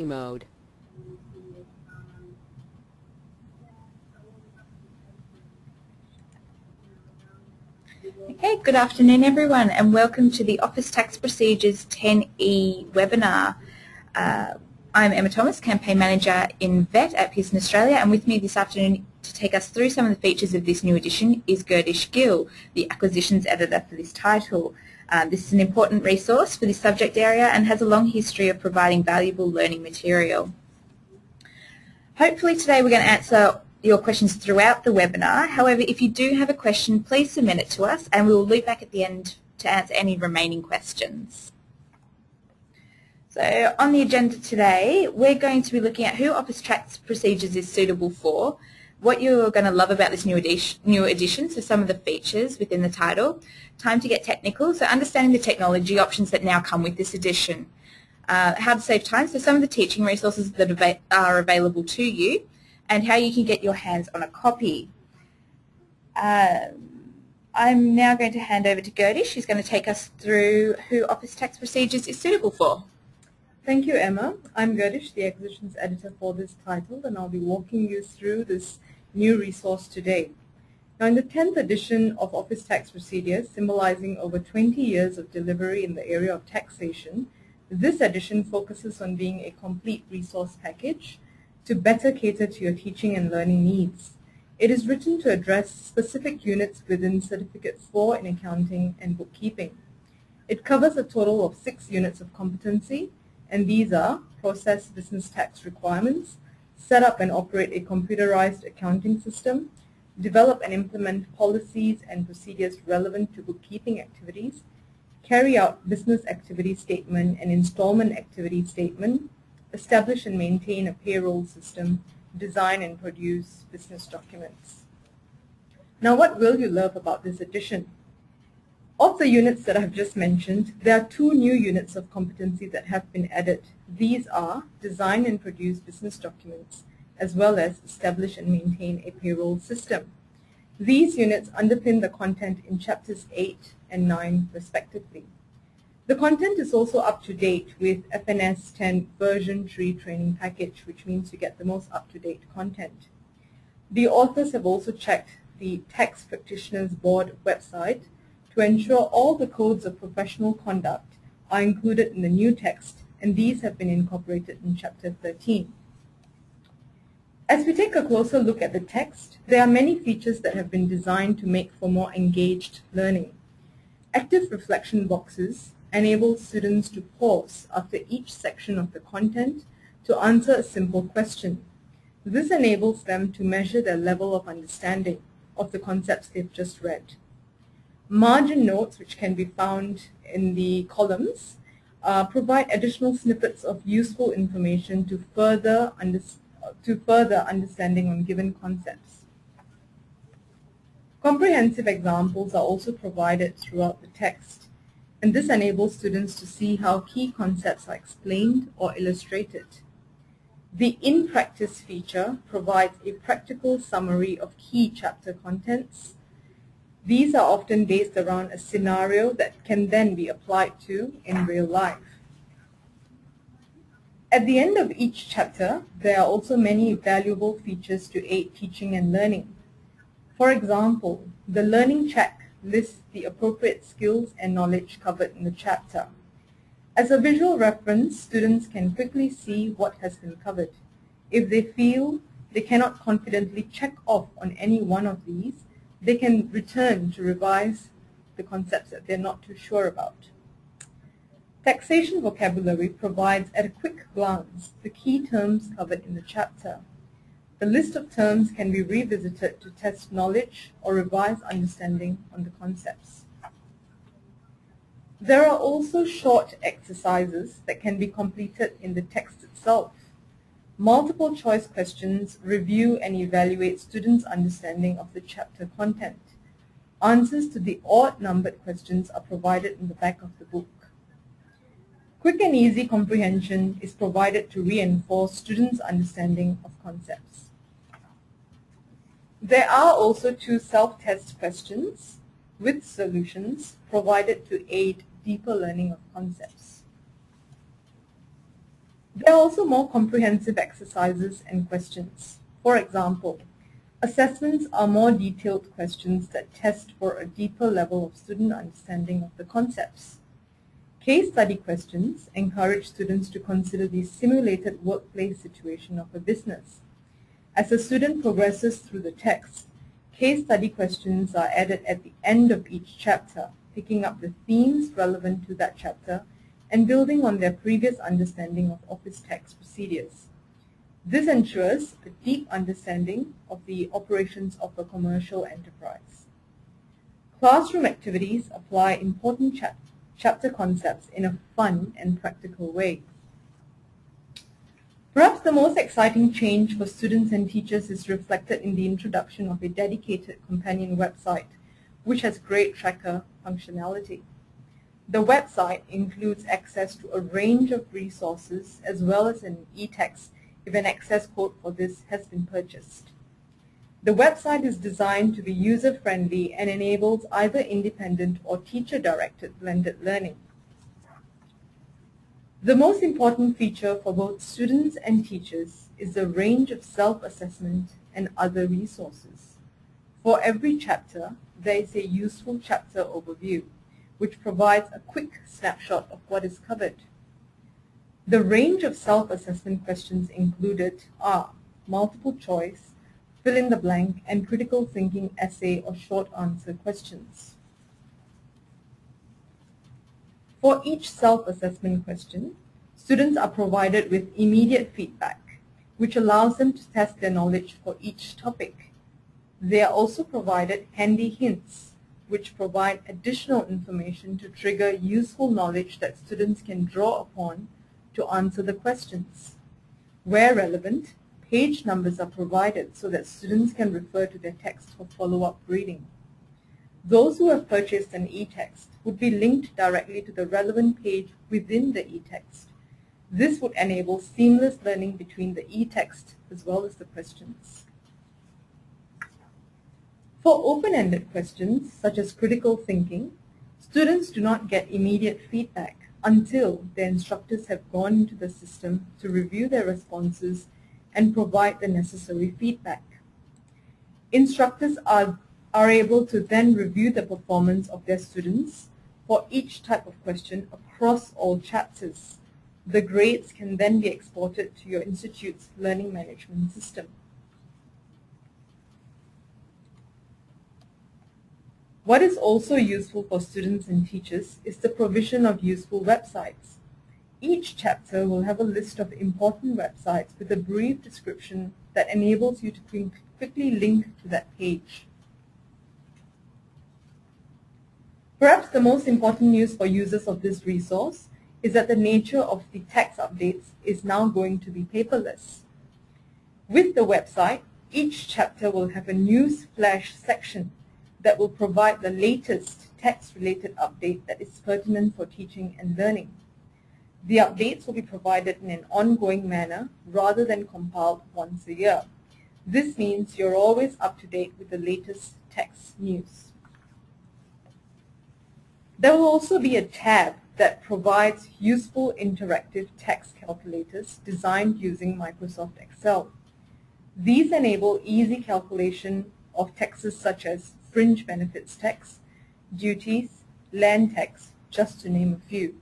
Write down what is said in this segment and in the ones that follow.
mode. Okay, good afternoon everyone and welcome to the Office Tax Procedures 10E webinar. I'm Emma Thomas, Campaign Manager in VET at Pearson Australia, and with me this afternoon to take us through some of the features of this new edition is Gerdish Gill, the Acquisitions Editor for this title. This is an important resource for this subject area and has a long history of providing valuable learning material. Hopefully today we're going to answer your questions throughout the webinar. However, if you do have a question, please submit it to us and we will loop back at the end to answer any remaining questions. So on the agenda today, we're going to be looking at who Office Tax Procedures is suitable for, what you're going to love about this new edition, so some of the features within the title, time to get technical, so understanding the technology options that now come with this edition, how to save time, so some of the teaching resources that are available to you, and how you can get your hands on a copy. I'm now going to hand over to Gerdish. She's going to take us through who Office Tax Procedures is suitable for. Thank you, Emma. I'm Gerdish, the Acquisitions Editor for this title, and I'll be walking you through this new resource today. Now, in the 10th edition of Office Tax Procedures, symbolizing over 20 years of delivery in the area of taxation, this edition focuses on being a complete resource package to better cater to your teaching and learning needs. It is written to address specific units within Certificate 4 in Accounting and Bookkeeping. It covers a total of 6 units of competency, and these are process business tax requirements, set up and operate a computerized accounting system, develop and implement policies and procedures relevant to bookkeeping activities, carry out business activity statement and installment activity statement, establish and maintain a payroll system, design and produce business documents. Now, what will you love about this edition? Of the units that I've just mentioned, there are 2 new units of competency that have been added. These are design and produce business documents, as well as establish and maintain a payroll system. These units underpin the content in chapters 8 and 9 respectively. The content is also up to date with FNS 10 version 3 training package, which means you get the most up-to-date content. The authors have also checked the Tax Practitioners Board website to ensure all the codes of professional conduct are included in the new text, and these have been incorporated in Chapter 13. As we take a closer look at the text, there are many features that have been designed to make for more engaged learning. Active reflection boxes enable students to pause after each section of the content to answer a simple question. This enables them to measure their level of understanding of the concepts they've just read. Margin notes, which can be found in the columns, provide additional snippets of useful information to further understanding on given concepts. Comprehensive examples are also provided throughout the text, and this enables students to see how key concepts are explained or illustrated. The In Practice feature provides a practical summary of key chapter contents. These are often based around a scenario that can then be applied to in real life. At the end of each chapter, there are also many valuable features to aid teaching and learning. For example, the Learning Check lists the appropriate skills and knowledge covered in the chapter. As a visual reference, students can quickly see what has been covered. If they feel they cannot confidently check off on any one of these, they can return to revise the concepts that they're not too sure about. Taxation vocabulary provides at a quick glance the key terms covered in the chapter. The list of terms can be revisited to test knowledge or revise understanding on the concepts. There are also short exercises that can be completed in the text itself. Multiple choice questions review and evaluate students' understanding of the chapter content. Answers to the odd-numbered questions are provided in the back of the book. Quick and easy comprehension is provided to reinforce students' understanding of concepts. There are also 2 self-test questions with solutions provided to aid deeper learning of concepts. There are also more comprehensive exercises and questions. For example, assessments are more detailed questions that test for a deeper level of student understanding of the concepts. Case study questions encourage students to consider the simulated workplace situation of a business. As a student progresses through the text, case study questions are added at the end of each chapter, picking up the themes relevant to that chapter and building on their previous understanding of office text procedures. This ensures a deep understanding of the operations of a commercial enterprise. Classroom activities apply important chapter concepts in a fun and practical way. Perhaps the most exciting change for students and teachers is reflected in the introduction of a dedicated companion website, which has great tracker functionality. The website includes access to a range of resources as well as an e-text if an access code for this has been purchased. The website is designed to be user-friendly and enables either independent or teacher-directed blended learning. The most important feature for both students and teachers is the range of self-assessment and other resources. For every chapter, there is a useful chapter overview, which provides a quick snapshot of what is covered. The range of self-assessment questions included are multiple choice, fill in the blank, and critical thinking essay or short answer questions. For each self-assessment question, students are provided with immediate feedback, which allows them to test their knowledge for each topic. They are also provided handy hints, which provide additional information to trigger useful knowledge that students can draw upon to answer the questions. Where relevant, page numbers are provided so that students can refer to their text for follow-up reading. Those who have purchased an e-text would be linked directly to the relevant page within the e-text. This would enable seamless learning between the e-text as well as the questions. For open-ended questions, such as critical thinking, students do not get immediate feedback until their instructors have gone into the system to review their responses and provide the necessary feedback. Instructors are able to then review the performance of their students for each type of question across all chapters. The grades can then be exported to your institute's learning management system. What is also useful for students and teachers is the provision of useful websites. Each chapter will have a list of important websites with a brief description that enables you to quickly link to that page. Perhaps the most important news for users of this resource is that the nature of the text updates is now going to be paperless. With the website, each chapter will have a news flash section that will provide the latest text-related update that is pertinent for teaching and learning. The updates will be provided in an ongoing manner rather than compiled once a year. This means you're always up to date with the latest text news. There will also be a tab that provides useful interactive text calculators designed using Microsoft Excel. These enable easy calculation of texts such as fringe benefits tax, duties, land tax, just to name a few.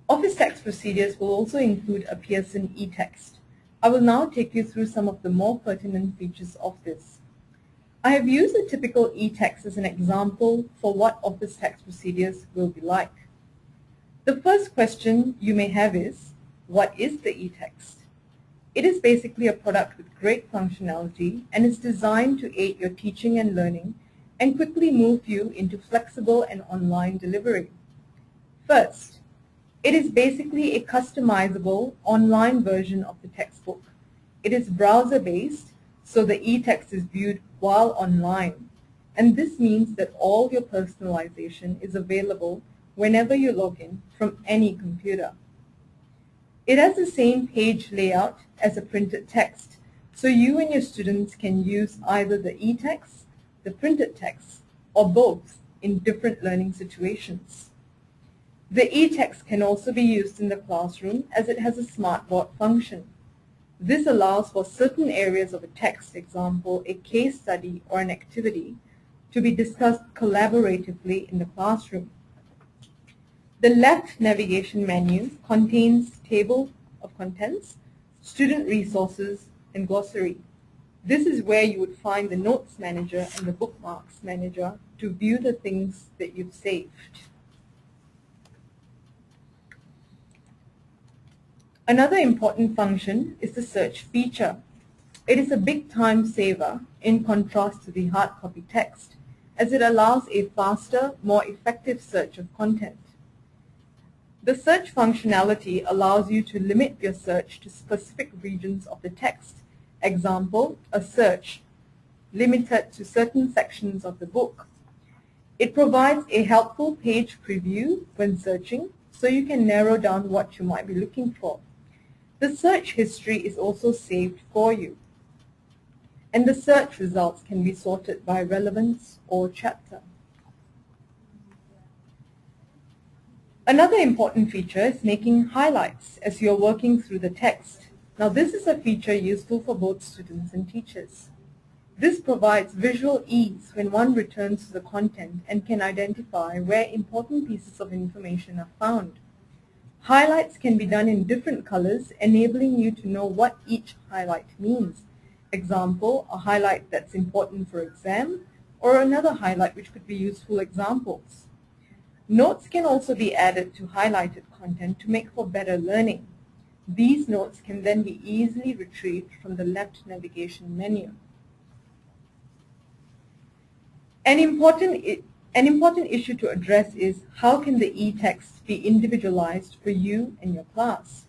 Office text procedures will also include a Pearson e-text. I will now take you through some of the more pertinent features of this. I have used a typical e-text as an example for what office text procedures will be like. The first question you may have is, what is the e-text? It is basically a product with great functionality and is designed to aid your teaching and learning and quickly move you into flexible and online delivery. First, it is basically a customizable online version of the textbook. It is browser-based, so the e-text is viewed while online. And this means that all your personalization is available whenever you log in from any computer. It has the same page layout as a printed text, so you and your students can use either the e-text, the printed text, or both in different learning situations. The e-text can also be used in the classroom as it has a smartboard function. This allows for certain areas of a text, example, a case study or an activity, to be discussed collaboratively in the classroom. The left navigation menu contains table of contents, student resources, and glossary. This is where you would find the Notes Manager and the Bookmarks Manager to view the things that you've saved. Another important function is the search feature. It is a big time saver in contrast to the hard copy text, as it allows a faster, more effective search of content. The search functionality allows you to limit your search to specific regions of the text. Example, a search limited to certain sections of the book. It provides a helpful page preview when searching, so you can narrow down what you might be looking for. The search history is also saved for you, and the search results can be sorted by relevance or chapter. Another important feature is making highlights as you're working through the text. Now, this is a feature useful for both students and teachers. This provides visual ease when one returns to the content and can identify where important pieces of information are found. Highlights can be done in different colors, enabling you to know what each highlight means. Example, a highlight that's important for exam, or another highlight which could be useful examples. Notes can also be added to highlighted content to make for better learning. These notes can then be easily retrieved from the left navigation menu. An important issue to address is how can the e-text be individualized for you and your class.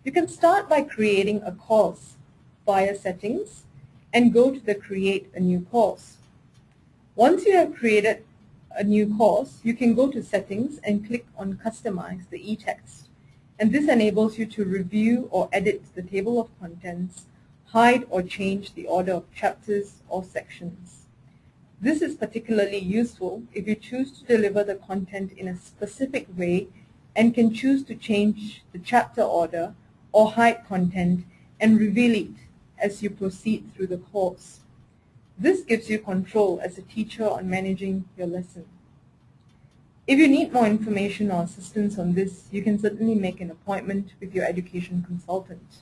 You can start by creating a course via Settings and go to the Create a New Course. Once you have created a new course, you can go to Settings and click on Customize the e-text. And this enables you to review or edit the table of contents, hide or change the order of chapters or sections. This is particularly useful if you choose to deliver the content in a specific way and can choose to change the chapter order or hide content and reveal it as you proceed through the course. This gives you control as a teacher on managing your lesson. If you need more information or assistance on this, you can certainly make an appointment with your education consultant.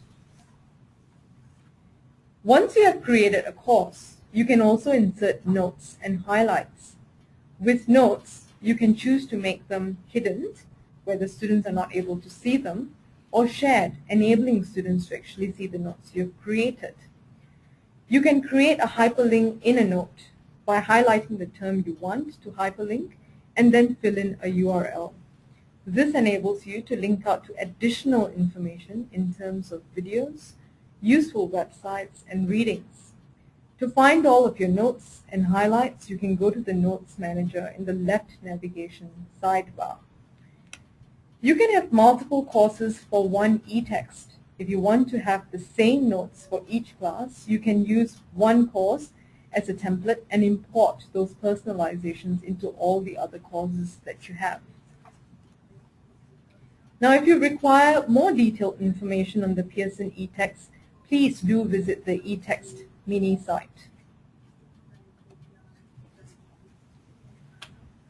Once you have created a course, you can also insert notes and highlights. With notes, you can choose to make them hidden, where the students are not able to see them, or shared, enabling students to actually see the notes you've created. You can create a hyperlink in a note by highlighting the term you want to hyperlink and then fill in a URL. This enables you to link out to additional information in terms of videos, useful websites, and readings. To find all of your notes and highlights, you can go to the Notes Manager in the left navigation sidebar. You can have multiple courses for one e-text. If you want to have the same notes for each class, you can use one course as a template and import those personalizations into all the other courses that you have. Now, if you require more detailed information on the Pearson e-text, please do visit the e-text mini site.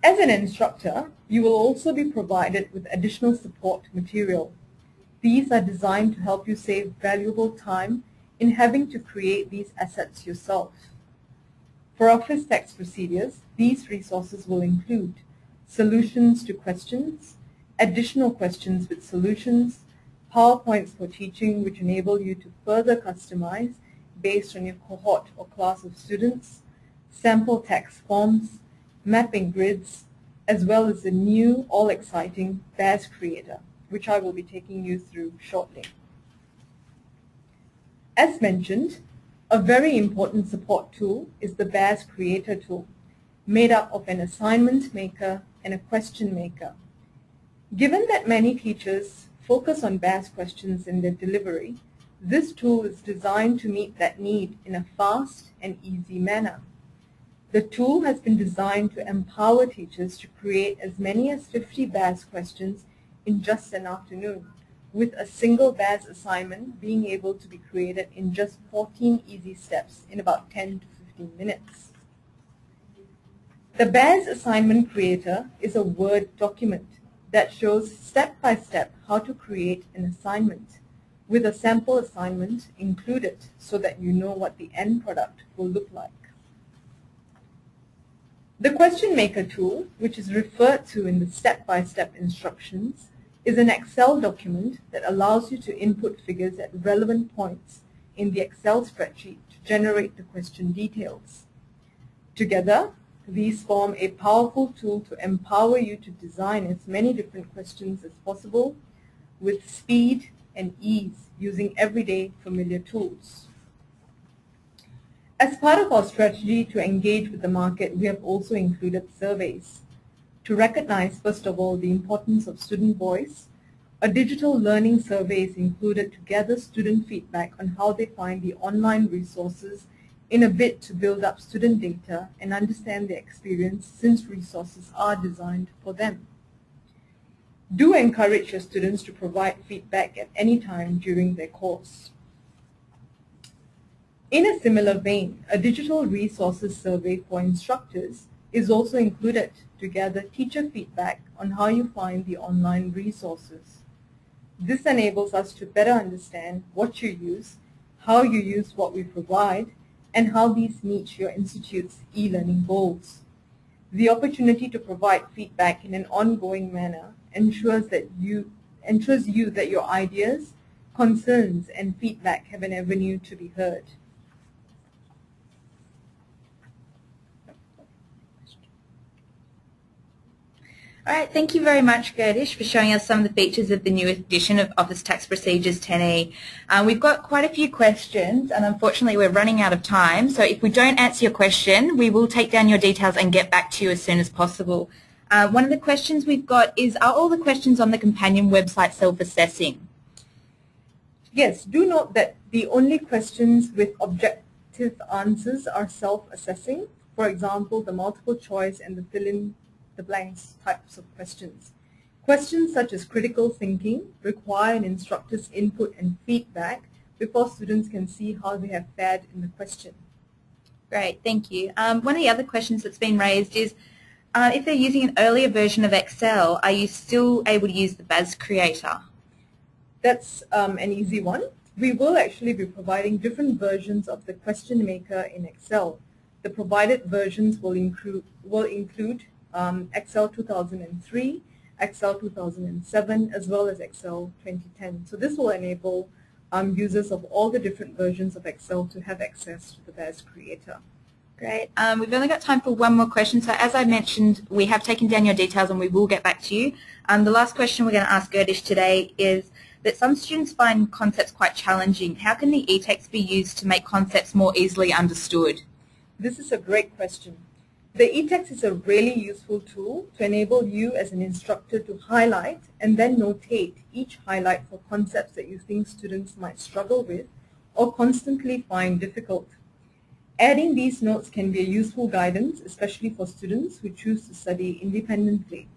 As an instructor, you will also be provided with additional support material. These are designed to help you save valuable time in having to create these assets yourself. For Office text procedures, these resources will include solutions to questions, additional questions with solutions, PowerPoints for teaching which enable you to further customize based on your cohort or class of students, sample text forms, mapping grids, as well as the new, all-exciting BAS Creator, which I will be taking you through shortly. As mentioned, a very important support tool is the BAS Creator tool, made up of an assignment maker and a question maker. Given that many teachers focus on BAS questions in their delivery, this tool is designed to meet that need in a fast and easy manner. The tool has been designed to empower teachers to create as many as 50 BAS questions in just an afternoon, with a single BAS assignment being able to be created in just 14 easy steps in about 10 to 15 minutes. The BAS assignment creator is a Word document that shows step-by-step how to create an assignment, with a sample assignment included so that you know what the end product will look like. The Question Maker tool, which is referred to in the step-by-step instructions, is an Excel document that allows you to input figures at relevant points in the Excel spreadsheet to generate the question details. Together, these form a powerful tool to empower you to design as many different questions as possible with speed and ease using everyday familiar tools. As part of our strategy to engage with the market, we have also included surveys. To recognize, first of all, the importance of student voice, a digital learning survey is included to gather student feedback on how they find the online resources in a bid to build up student data and understand their experience, since resources are designed for them. Do encourage your students to provide feedback at any time during their course. In a similar vein, a digital resources survey for instructors is also included to gather teacher feedback on how you find the online resources. This enables us to better understand what you use, how you use what we provide, and how these meet your institute's e-learning goals. The opportunity to provide feedback in an ongoing manner ensures you that your ideas, concerns, and feedback have an avenue to be heard. All right, thank you very much, Gerdish, for showing us some of the features of the new edition of Office Tax Procedures 10E. We've got quite a few questions, and unfortunately we're running out of time, so if we don't answer your question, we will take down your details and get back to you as soon as possible. One of the questions we've got is, are all the questions on the companion website self-assessing? Yes, do note that the only questions with objective answers are self-assessing. For example, the multiple choice and the fill-in the blanks types of questions. Questions such as critical thinking require an instructor's input and feedback before students can see how they have fared in the question. Great, thank you. One of the other questions that's been raised is, if they're using an earlier version of Excel, are you still able to use the BAS creator? That's an easy one. We will actually be providing different versions of the question maker in Excel. The provided versions will include Excel 2003, Excel 2007, as well as Excel 2010. So this will enable users of all the different versions of Excel to have access to the BAS creator. Great. We've only got time for one more question. So as I mentioned, we have taken down your details and we will get back to you. The last question we're going to ask Gerdish today is that some students find concepts quite challenging. How can the e-text be used to make concepts more easily understood? This is a great question. The e-text is a really useful tool to enable you as an instructor to highlight and then notate each highlight for concepts that you think students might struggle with or constantly find difficult. Adding these notes can be a useful guidance, especially for students who choose to study independently.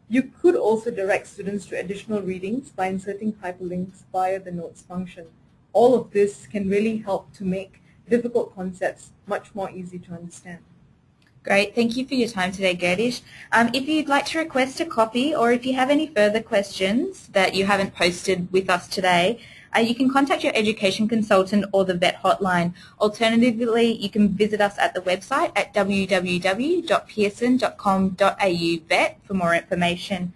You could also direct students to additional readings by inserting hyperlinks via the notes function. All of this can really help to make difficult concepts much more easy to understand. Great. Thank you for your time today, Gerdish. If you'd like to request a copy or if you have any further questions that you haven't posted with us today, you can contact your education consultant or the VET hotline. Alternatively, you can visit us at the website at www.pearson.com.au/vet for more information.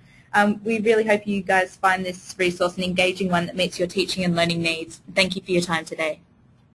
We really hope you guys find this resource an engaging one that meets your teaching and learning needs. Thank you for your time today.